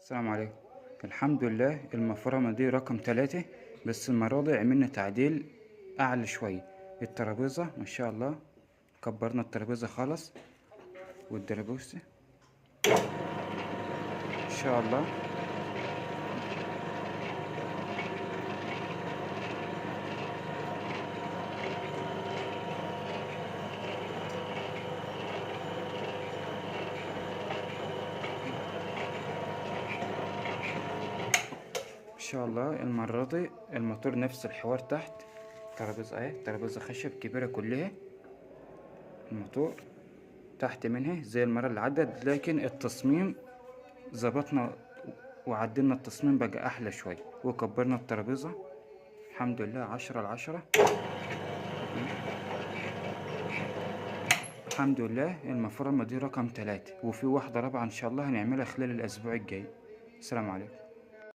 السلام عليكم. الحمد لله المفرمة دي رقم 3، بس المرة دي عملنا تعديل أعلى شوية. الترابيزة ما شاء الله، كبرنا الترابيزة خالص، والدرابوسة ما شاء الله. ما شاء الله المرة دي الموتور نفس الحوار تحت. ترابيزة اهي، ترابيزة خشب كبيرة كلها. الموتور تحت منها زي المرة اللي عدت، لكن التصميم ظبطنا وعدلنا التصميم بقى أحلى شوية، وكبرنا الترابيزة. الحمد لله 10/10. الحمد لله المفرمة دي رقم 3، وفي واحدة رابعة إن شاء الله هنعملها خلال الأسبوع الجاي. السلام عليكم.